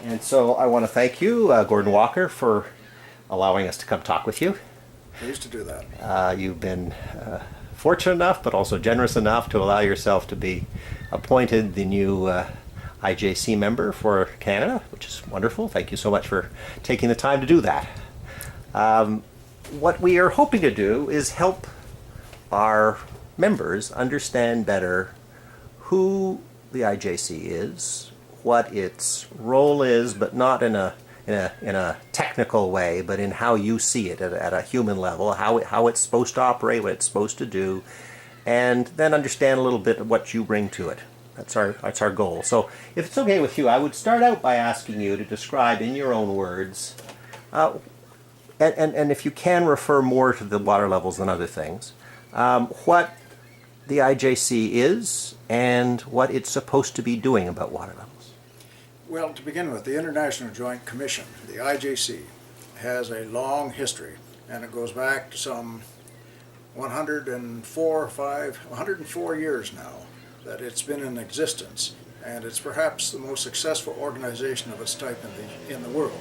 And so I want to thank you, Gordon Walker, for allowing us to come talk with you. Pleased to do that. You've been fortunate enough, but also generous enough to allow yourself to be appointed the new IJC member for Canada, which is wonderful. Thank you so much for taking the time to do that. What we are hoping to do is help our members understand better who the IJC is, what its role is, but not in a technical way, but in how you see it at a human level, how it's supposed to operate, what it's supposed to do, and then understand a little bit of what you bring to it. That's our goal. So if it's okay with you, I would start out by asking you to describe in your own words, and if you can refer more to the water levels than other things, what the IJC is and what it's supposed to be doing about water levels. Well, to begin with, the International Joint Commission, the IJC, has a long history, and it goes back to some 104 years now that it's been in existence, and it's perhaps the most successful organization of its type in the world.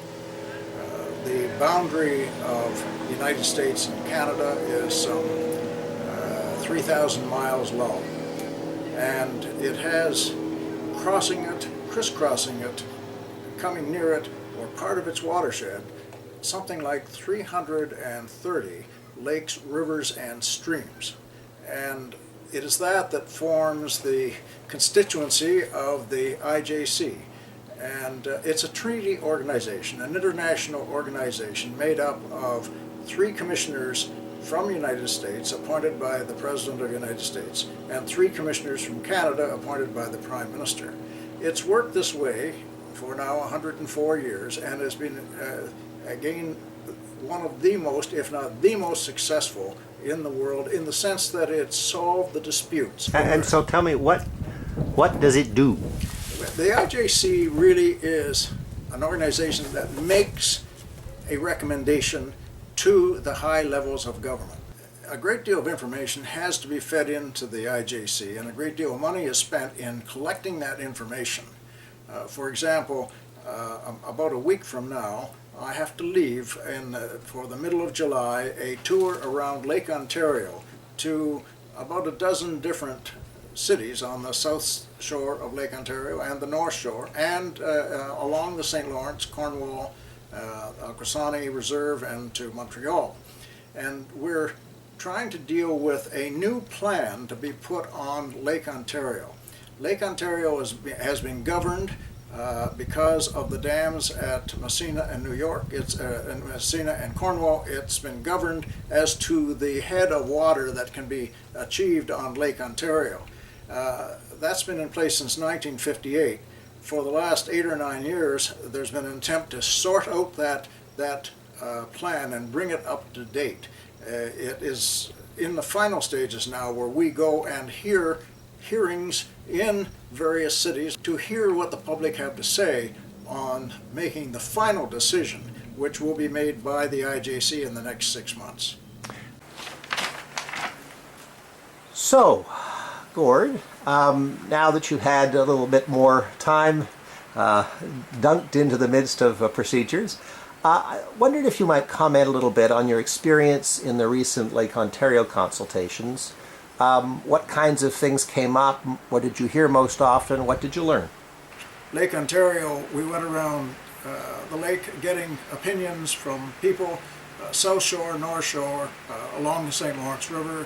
The boundary of the United States and Canada is some 3,000 miles long, and it has crossing it, crisscrossing it, coming near it, or part of its watershed, something like 330 lakes, rivers, and streams. And it is that forms the constituency of the IJC. And it's a treaty organization, an international organization made up of 3 commissioners from the United States appointed by the President of the United States and 3 commissioners from Canada appointed by the Prime Minister. It's worked this way for now 104 years and has been, again, one of the most, if not the most successful in the world in the sense that it solved the disputes. And so tell me, what does it do? The IJC really is an organization that makes a recommendation to the high levels of government. A great deal of information has to be fed into the IJC, and a great deal of money is spent in collecting that information. For example, about a week from now, I have to leave for the middle of July a tour around Lake Ontario to about a dozen different cities on the south shore of Lake Ontario and the north shore, and along the St. Lawrence, Cornwall, Akwesasne Reserve, and to Montreal. And we're trying to deal with a new plan to be put on Lake Ontario. Lake Ontario has been governed because of the dams at Messina and New York. It's in Messina and Cornwall. It's been governed as to the head of water that can be achieved on Lake Ontario. That's been in place since 1958. For the last 8 or 9 years, there's been an attempt to sort out that plan and bring it up to date. It is in the final stages now where we go and hear hearings in various cities to hear what the public have to say on making the final decision, which will be made by the IJC in the next 6 months. So, Gord, now that you've had a little bit more time dunked into the midst of procedures, I wondered if you might comment a little bit on your experience in the recent Lake Ontario consultations. What kinds of things came up? What did you hear most often? What did you learn? Lake Ontario, we went around the lake getting opinions from people South Shore, North Shore, along the St. Lawrence River,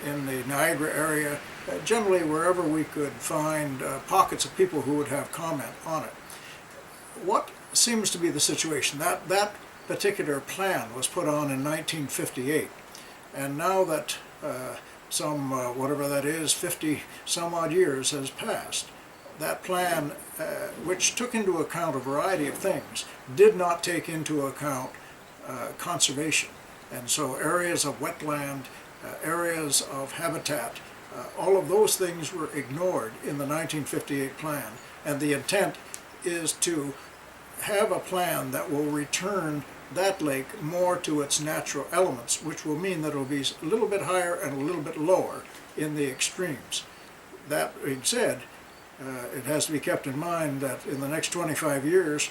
in the Niagara area, generally wherever we could find pockets of people who would have comment on it. What seems to be the situation? That particular plan was put on in 1958, and now that some, whatever that is, 50 some odd years has passed, that plan, which took into account a variety of things, did not take into account conservation. And so areas of wetland, areas of habitat, all of those things were ignored in the 1958 plan. And the intent is to have a plan that will return that lake more to its natural elements, which will mean that it will be a little bit higher and a little bit lower in the extremes. That being said, it has to be kept in mind that in the next 25 years,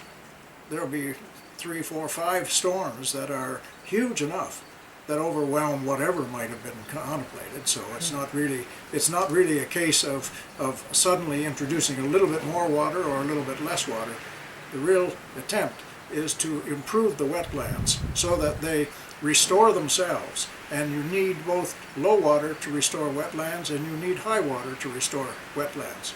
there'll be 3, 4, 5 storms that are huge enough that overwhelm whatever might have been contemplated. So it's not really a case of suddenly introducing a little bit more water or a little bit less water. The real attempt is to improve the wetlands so that they restore themselves. And you need both low water to restore wetlands, and you need high water to restore wetlands.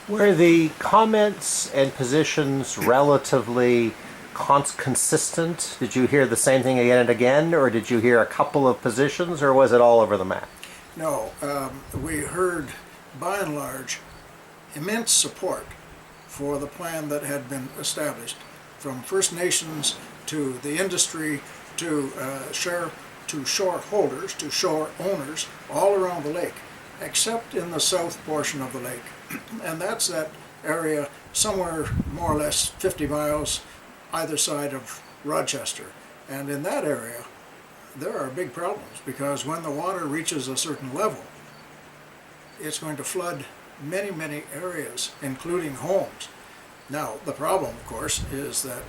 Were the comments and positions relatively consistent? Did you hear the same thing again and again, or did you hear a couple of positions, or was it all over the map? No, we heard, by and large, immense support for the plan that had been established, from First Nations to the industry to shore holders, to shore owners, all around the lake, except in the south portion of the lake. And that's that area somewhere more or less 50 miles either side of Rochester. And in that area, there are big problems, because when the water reaches a certain level, it's going to flood many, many areas, including homes. Now, the problem, of course, is that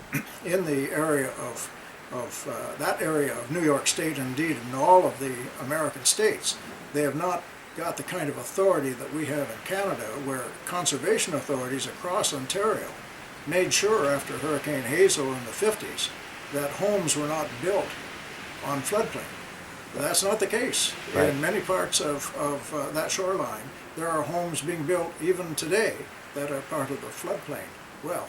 in the area of that area of New York State, indeed in all of the American states, they have not got the kind of authority that we have in Canada, where conservation authorities across Ontario made sure after Hurricane Hazel in the 50s that homes were not built on floodplain. That's not the case. Right. In many parts of that shoreline, there are homes being built even today that are part of the floodplain. Well,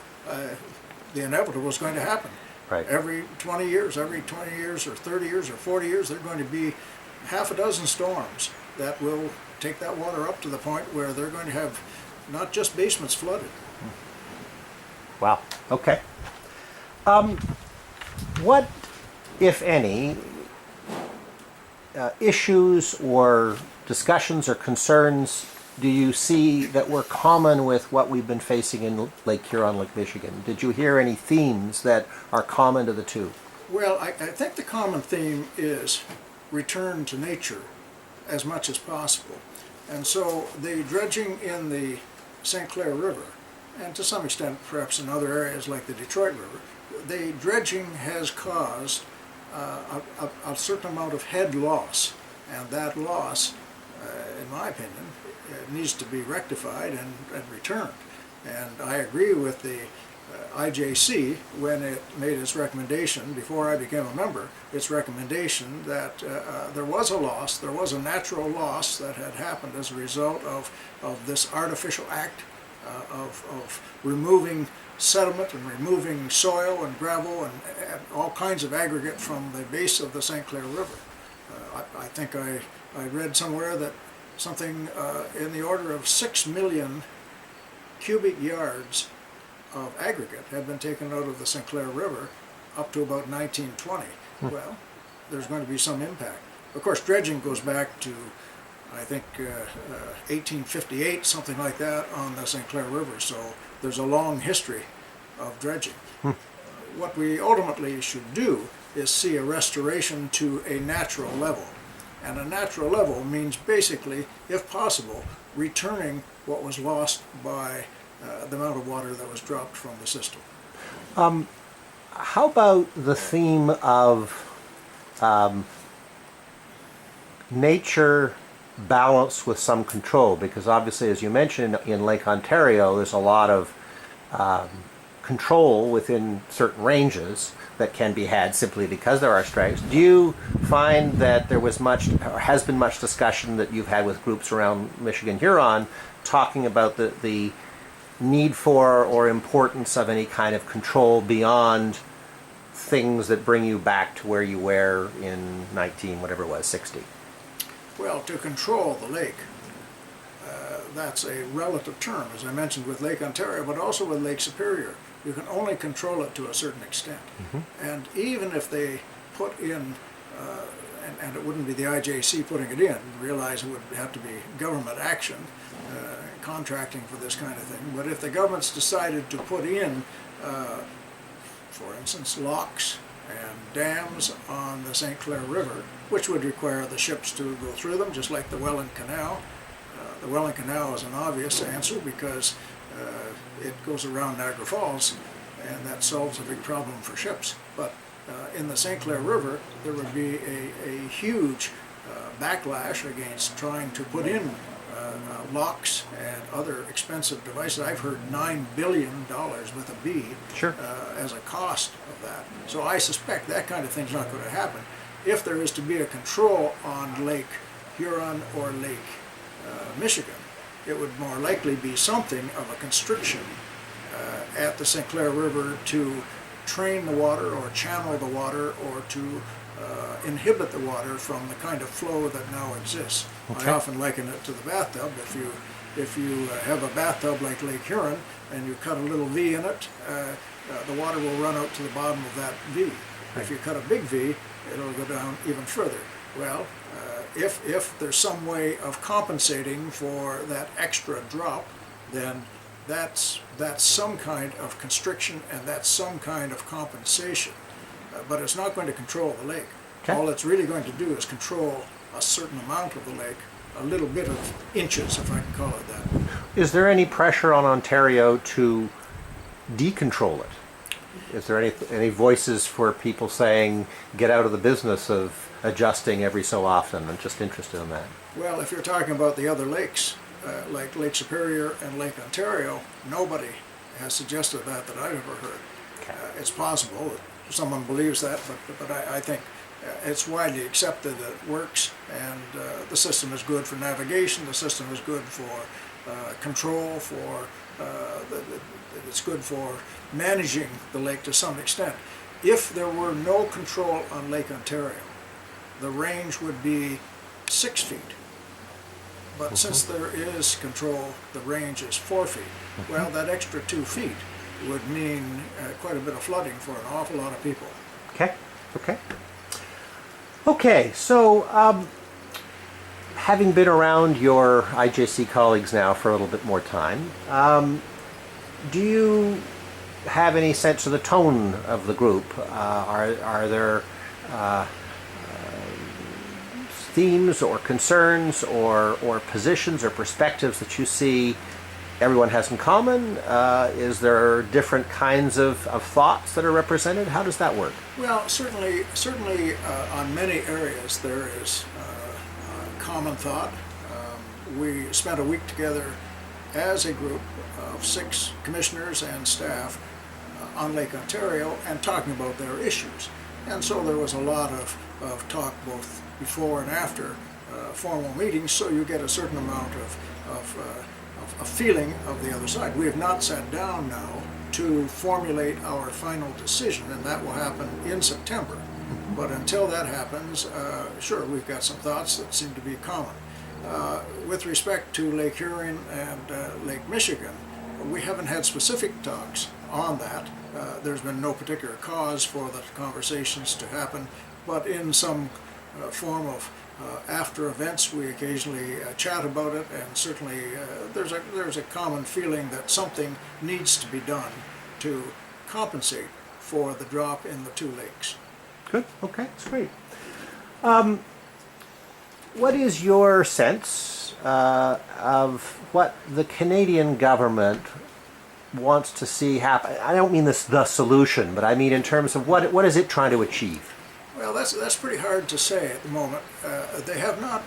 the inevitable is going to happen. Right. Every 20 years or 30 years or 40 years, there are going to be half a dozen storms that will take that water up to the point where they're going to have not just basements flooded. Wow. Okay. What, if any, issues or discussions or concerns do you see that were common with what we've been facing in Lake Huron, Lake Michigan? Did you hear any themes that are common to the two? Well, I think the common theme is return to nature as much as possible. And so the dredging in the St. Clair River, and to some extent perhaps in other areas like the Detroit River, the dredging has caused a certain amount of head loss. And that loss, in my opinion, needs to be rectified and returned. And I agree with the IJC when it made its recommendation, before I became a member, its recommendation that there was a loss, there was a natural loss that had happened as a result of this artificial act of removing sediment and removing soil and gravel and all kinds of aggregate from the base of the St. Clair River. I think I read somewhere that something in the order of 6 million cubic yards of aggregate had been taken out of the St. Clair River up to about 1920. Well, there's going to be some impact. Of course, dredging goes back to, I think, 1858, something like that, on the St. Clair River. So there's a long history of dredging. What we ultimately should do is see a restoration to a natural level. And a natural level means basically, if possible, returning what was lost by the amount of water that was dropped from the system. How about the theme of nature balanced with some control? Because obviously, as you mentioned, in Lake Ontario, there's a lot of control within certain ranges that can be had simply because there are strikes. Do you find that there was much, or has been much discussion that you've had with groups around Michigan Huron talking about the need for or importance of any kind of control beyond things that bring you back to where you were in 60? Well, to control the lake, that's a relative term, as I mentioned with Lake Ontario, but also with Lake Superior. You can only control it to a certain extent. And even if they put in, and it wouldn't be the IJC putting it in, realize it would have to be government action, contracting for this kind of thing, but if the government's decided to put in, for instance, locks and dams on the St. Clair River, which would require the ships to go through them, just like the Welland Canal. The Welland Canal is an obvious answer because it goes around Niagara Falls, and that solves a big problem for ships. But in the St. Clair River, there would be a huge backlash against trying to put in locks and other expensive devices. I've heard $9 billion with a B Sure. as a cost of that. So I suspect that kind of thing's not going to happen. If there is to be a control on Lake Huron or Lake Michigan, it would more likely be something of a constriction at the St. Clair River to train the water or channel the water or to inhibit the water from the kind of flow that now exists. Okay. I often liken it to the bathtub. If you have a bathtub like Lake Huron and you cut a little V in it, the water will run out to the bottom of that V. If you cut a big V, it'll go down even further. Well, if there's some way of compensating for that extra drop, then that's some kind of constriction and that's some kind of compensation. But it's not going to control the lake. Okay. All it's really going to do is control a certain amount of the lake, a little bit of inches, if I can call it that. Is there any pressure on Ontario to decontrol it? Is there any voices for people saying, get out of the business of adjusting every so often? I'm just interested in that. Well, if you're talking about the other lakes, like Lake Superior and Lake Ontario, nobody has suggested that I've ever heard. Okay. It's possible that someone believes that, but I think it's widely accepted that it works, and the system is good for navigation, the system is good for control, it's good for managing the lake to some extent. If there were no control on Lake Ontario, the range would be 6 feet. But since there is control, the range is 4 feet. Well, that extra 2 feet would mean quite a bit of flooding for an awful lot of people. Okay, so having been around your IJC colleagues now for a little bit more time, do you have any sense of the tone of the group? Are there themes or concerns or positions or perspectives that you see everyone has in common? Is there different kinds of thoughts that are represented? How does that work? Well, certainly on many areas there is common thought. We spent a week together as a group of 6 commissioners and staff on Lake Ontario and talking about their issues. And so there was a lot of talk both before and after formal meetings, so you get a certain amount of a feeling of the other side. We have not sat down now to formulate our final decision, and that will happen in September. But until that happens, sure, we've got some thoughts that seem to be common. With respect to Lake Huron and Lake Michigan, we haven't had specific talks on that. There's been no particular cause for the conversations to happen, but in some form of after events we occasionally chat about it, and certainly there's a common feeling that something needs to be done to compensate for the drop in the 2 lakes. Good. Okay, that's great. What is your sense of what the Canadian government wants to see happen? I don't mean the solution, but I mean in terms of what is it trying to achieve? Well, that's pretty hard to say at the moment. They have not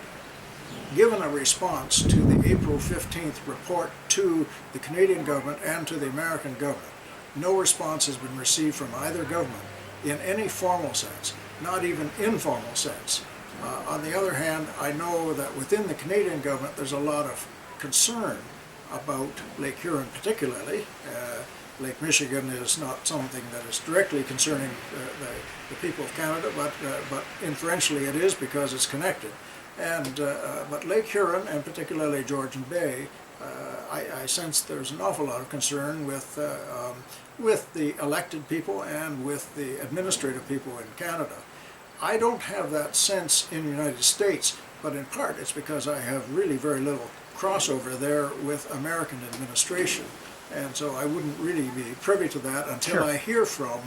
given a response to the April 15th report to the Canadian government and to the American government. No response has been received from either government in any formal sense, not even informal sense. On the other hand, I know that within the Canadian government there's a lot of concern about Lake Huron particularly. Lake Michigan is not something that is directly concerning the people of Canada, but inferentially it is because it's connected. But Lake Huron, and particularly Georgian Bay, I sense there's an awful lot of concern with the elected people and with the administrative people in Canada. I don't have that sense in the United States, but in part it's because I have really very little crossover there with American administration. And so I wouldn't really be privy to that until Sure. I hear from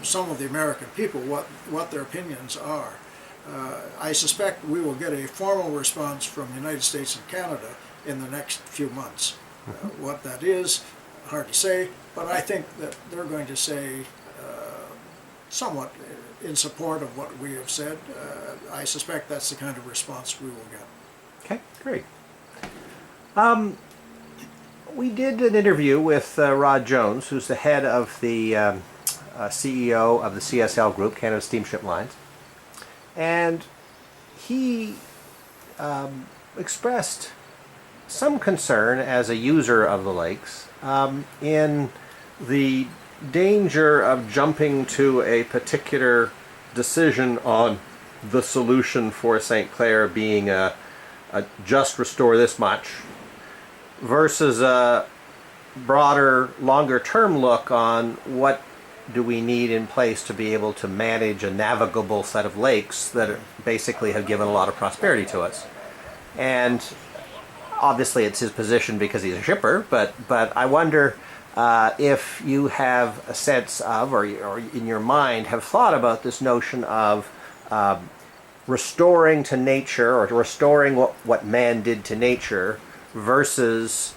some of the American people what their opinions are. I suspect we will get a formal response from the United States and Canada in the next few months. What that is, hard to say, but I think that they're going to say somewhat in support of what we have said. I suspect that's the kind of response we will get. Okay, great. We did an interview with Rod Jones, who's the head of the CEO of the CSL Group, Canada Steamship Lines, and he expressed some concern as a user of the lakes in the danger of jumping to a particular decision on the solution for St. Clair being a just restore this much versus a broader, longer term look on what do we need in place to be able to manage a navigable set of lakes that basically have given a lot of prosperity to us. And obviously it's his position because he's a shipper, but I wonder if you have a sense of, or in your mind have thought about this notion of restoring to nature, or restoring what man did to nature, versus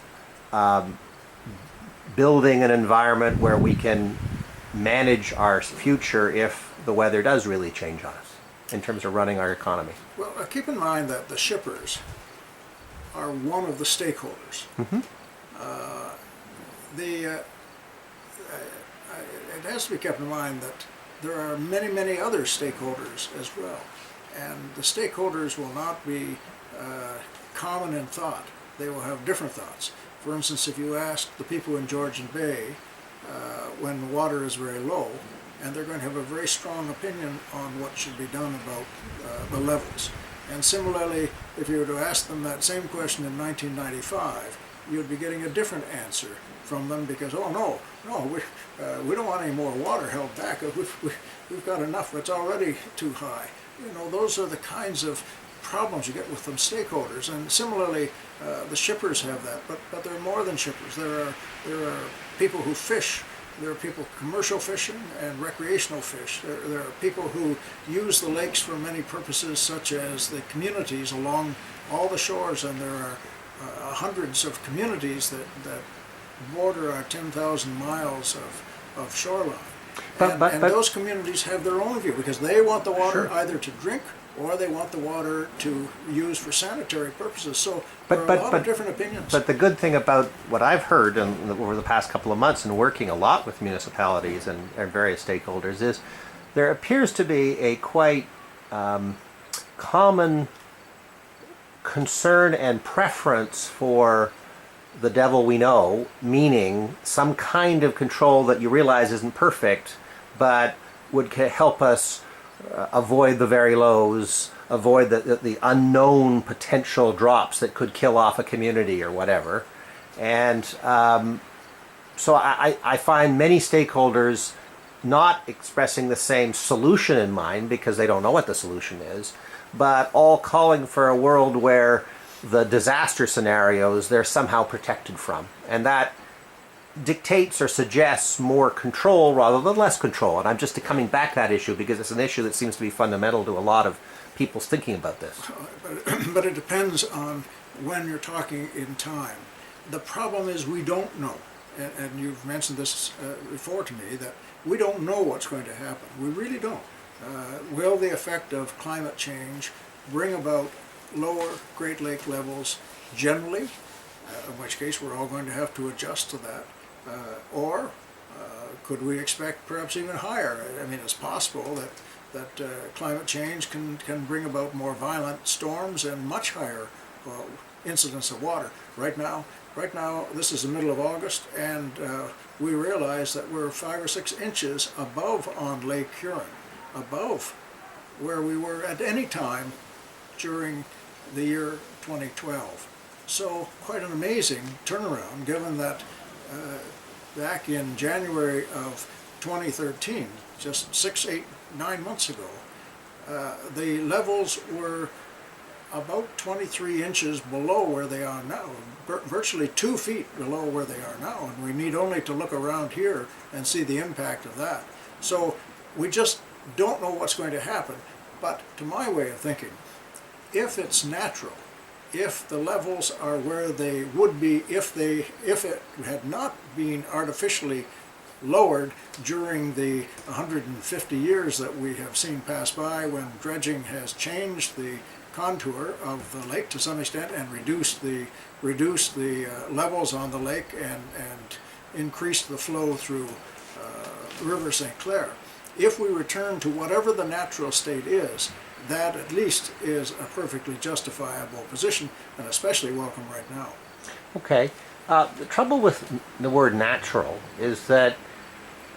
building an environment where we can manage our future if the weather does really change on us in terms of running our economy. Well, keep in mind that the shippers are one of the stakeholders. Mm-hmm. It has to be kept in mind that there are many, many other stakeholders as well. And the stakeholders will not be common in thought. They will have different thoughts. For instance, if you ask the people in Georgian Bay when the water is very low, and they're going to have a very strong opinion on what should be done about the levels. And similarly, if you were to ask them that same question in 1995, you'd be getting a different answer from them because, oh no, we don't want any more water held back. We've got enough. It's already too high. You know, those are the kinds of problems you get with them stakeholders. And similarly, the shippers have that, but there are more than shippers. There are people who fish. There are people commercial fishing and recreational fish. There are people who use the lakes for many purposes, such as the communities along all the shores, and there are hundreds of communities that border our 10,000 miles of shoreline. And those communities have their own view because they want the water Sure. either to drink or they want the water to use for sanitary purposes. So there are a lot of different opinions. But the good thing about what I've heard over the past couple of months and working a lot with municipalities and various stakeholders is there appears to be a quite common concern and preference for the devil we know, meaning some kind of control that you realize isn't perfect, but would help us avoid the very lows, avoid the unknown potential drops that could kill off a community or whatever. And so I find many stakeholders not expressing the same solution in mind because they don't know what the solution is, but all calling for a world where the disaster scenarios they're somehow protected from. And that dictates or suggests more control rather than less control. And I'm just coming back to that issue because it's an issue that seems to be fundamental to a lot of people's thinking about this. But it depends on when you're talking in time. The problem is we don't know. And you've mentioned this before to me, that we don't know what's going to happen. We really don't. Will the effect of climate change bring about lower Great Lake levels generally, in which case we're all going to have to adjust to that, or could we expect perhaps even higher? I mean, it's possible that climate change can bring about more violent storms and much higher incidence of water. Right now, this is the middle of August, and we realize that we're 5 or 6 inches above on Lake Huron, above where we were at any time during the year 2012. So quite an amazing turnaround, given that back in January of 2013, just 6, 8, 9 months ago, the levels were about 23 inches below where they are now, virtually 2 feet below where they are now, and we need only to look around here and see the impact of that. So we just don't know what's going to happen, but to my way of thinking, if it's natural, if the levels are where they would be if it had not been artificially lowered during the 150 years that we have seen pass by, when dredging has changed the contour of the lake to some extent and reduced the levels on the lake and increased the flow through River St. Clair. If we return to whatever the natural state is, that at least is a perfectly justifiable position, and especially welcome right now. Okay. The trouble with the word natural is that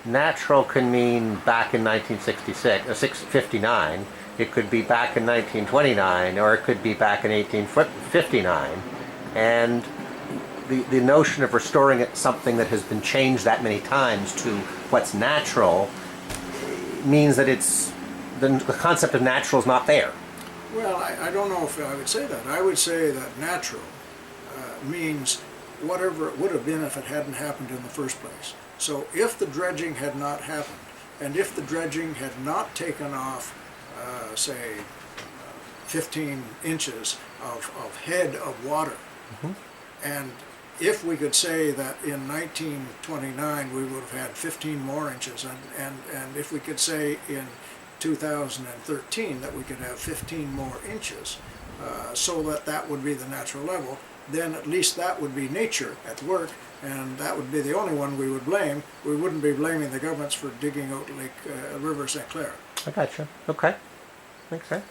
natural can mean back in 1959, it could be back in 1929, or it could be back in 1859. And the notion of restoring something that has been changed that many times to what's natural means that the concept of natural is not there. Well, I don't know if I would say that. I would say that natural means whatever it would have been if it hadn't happened in the first place. So if the dredging had not happened, and if the dredging had not taken off, say, 15 inches of head of water, and if we could say that in 1929 we would have had 15 more inches, and if we could say in 2013 that we could have 15 more inches, so that would be the natural level, then at least that would be nature at work, and that would be the only one we would blame. We wouldn't be blaming the governments for digging out River St. Clair. I gotcha. Okay. Makes sense.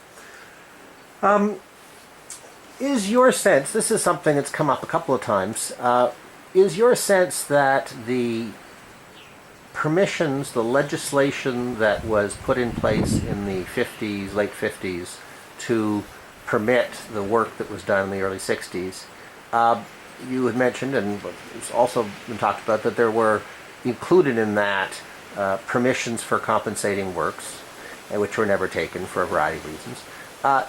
Is your sense, this is something that's come up a couple of times, is your sense that the permissions, the legislation that was put in place in the 50s, late 50s, to permit the work that was done in the early 60s, you had mentioned, and it's also been talked about, that there were included in that permissions for compensating works, which were never taken for a variety of reasons.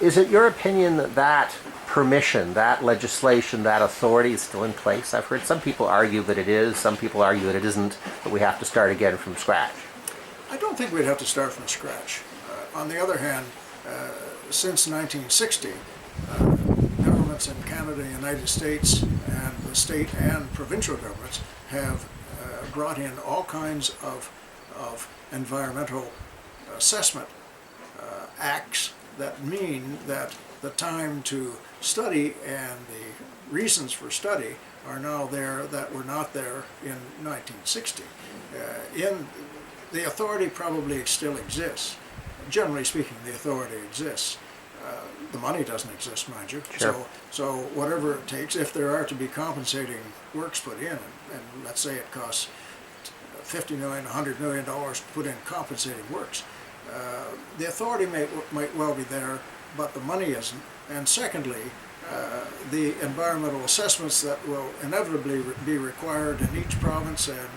Is it your opinion that that permission, that legislation, that authority is still in place? I've heard some people argue that it is, some people argue that it isn't, that we have to start again from scratch. I don't think we'd have to start from scratch. On the other hand, since 1960, governments in Canada, the United States, and the state and provincial governments have brought in all kinds of environmental assessment acts that mean that the time to study and the reasons for study are now there that were not there in 1960. The authority probably still exists. Generally speaking, the authority exists. The money doesn't exist, mind you. Sure. So whatever it takes, if there are to be compensating works put in, and let's say it costs $50 million, $100 million to put in compensating works, the authority might well be there, but the money isn't. And secondly, the environmental assessments that will inevitably be required in each province and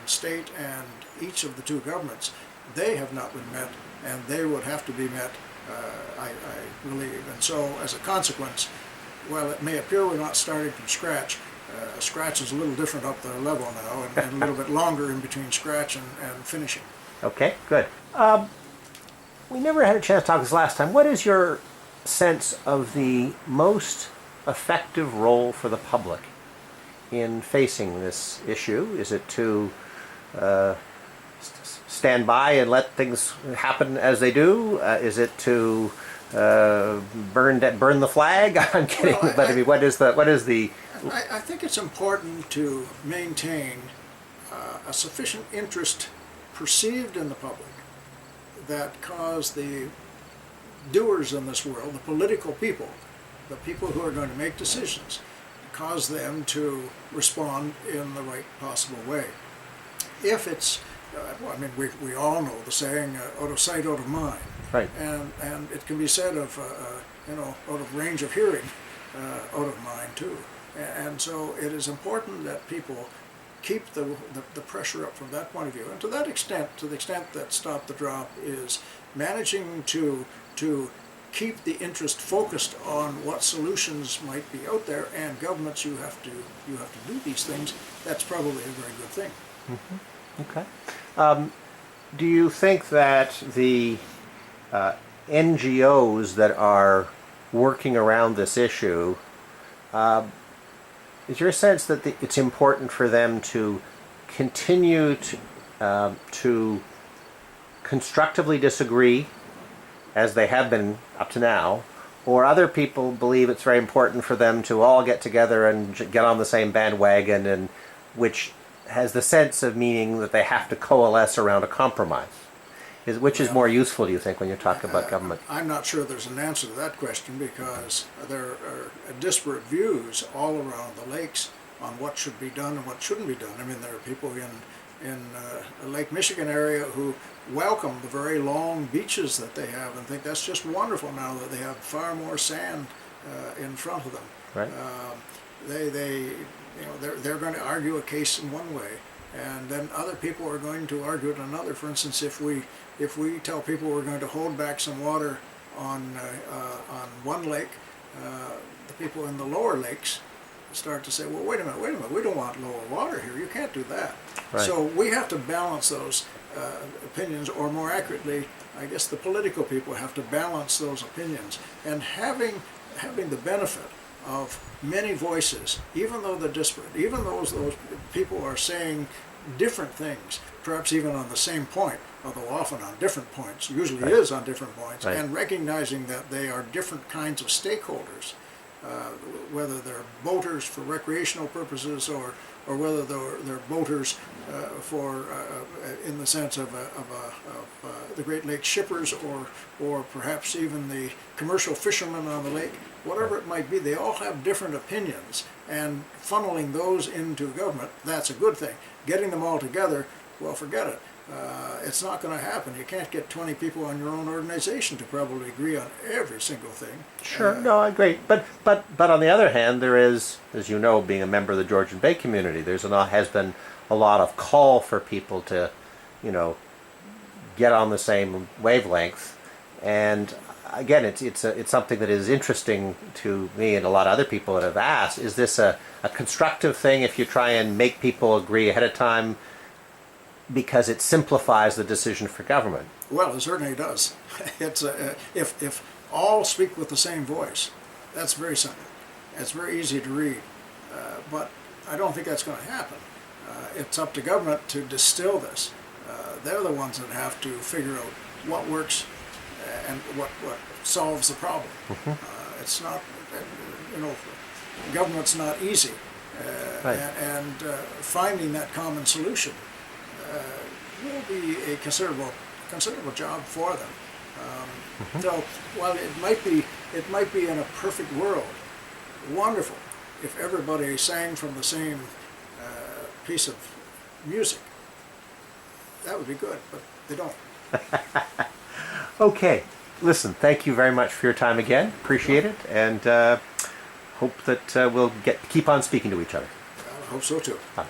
state and each of the two governments, they have not been met, and they would have to be met, I believe. And so, as a consequence, while it may appear we're not starting from scratch, scratch is a little different up the level now, and a little bit longer in between scratch and finishing. Okay, good. We never had a chance to talk this last time. What is your sense of the most effective role for the public in facing this issue? Is it to stand by and let things happen as they do? Is it to burn the flag? I'm kidding, Well, but I mean, what is the? I think it's important to maintain a sufficient interest perceived in the public that cause the doers in this world, the political people, the people who are going to make decisions, cause them to respond in the right possible way. If it's, well, I mean, we all know the saying, out of sight, out of mind. Right. And it can be said of, out of range of hearing, out of mind too. And so it is important that people keep the pressure up from that point of view. And to that extent, to the extent that Stop the Drop is managing to keep the interest focused on what solutions might be out there, and governments, you have to do these things, that's probably a very good thing. Mm-hmm. Okay. Do you think that the NGOs that are working around this issue Is your sense that it's important for them to continue to constructively disagree, as they have been up to now, or other people believe it's very important for them to all get together and get on the same bandwagon, and which has the sense of meaning that they have to coalesce around a compromise? Which is more useful, do you think, when you're talking about government? I'm not sure there's an answer to that question, because there are disparate views all around the lakes on what should be done and what shouldn't be done. I mean, there are people in the Lake Michigan area who welcome the very long beaches that they have and think that's just wonderful now that they have far more sand in front of them. Right. They're going to argue a case in one way, and then other people are going to argue it another. For instance, if we tell people we're going to hold back some water on one lake, the people in the lower lakes start to say, well, wait a minute, we don't want lower water here. You can't do that. Right. So we have to balance those opinions, or more accurately, I guess the political people have to balance those opinions. And having the benefit of many voices, even though they're disparate, even though those people are saying different things, perhaps even on the same point, although often on different points, usually Right. is on different points, Right. and recognizing that they are different kinds of stakeholders, whether they're boaters for recreational purposes, or whether they're boaters in the sense of the Great Lakes shippers, or perhaps even the commercial fishermen on the lake. Whatever it might be, they all have different opinions, and funneling those into government, that's a good thing. Getting them all together, well, forget it. It's not going to happen. You can't get 20 people on your own organization to probably agree on every single thing. Sure, no, I agree. But on the other hand, there is, as you know, being a member of the Georgian Bay community, has been a lot of call for people to, get on the same wavelength. And again, it's something that is interesting to me and a lot of other people that have asked: is this a constructive thing if you try and make people agree ahead of time, because it simplifies the decision for government? Well, it certainly does. It's if all speak with the same voice, that's very simple. It's very easy to read, but I don't think that's going to happen. It's up to government to distill this. They're the ones that have to figure out what works and what solves the problem. Mm-hmm. It's not, government's not easy, Right. and finding that common solution will be a considerable job for them. So while it might be in a perfect world, wonderful if everybody sang from the same piece of music. That would be good, but they don't. Okay, listen, thank you very much for your time again. Appreciate it, and hope that we'll keep on speaking to each other. I hope so too. Bye-bye.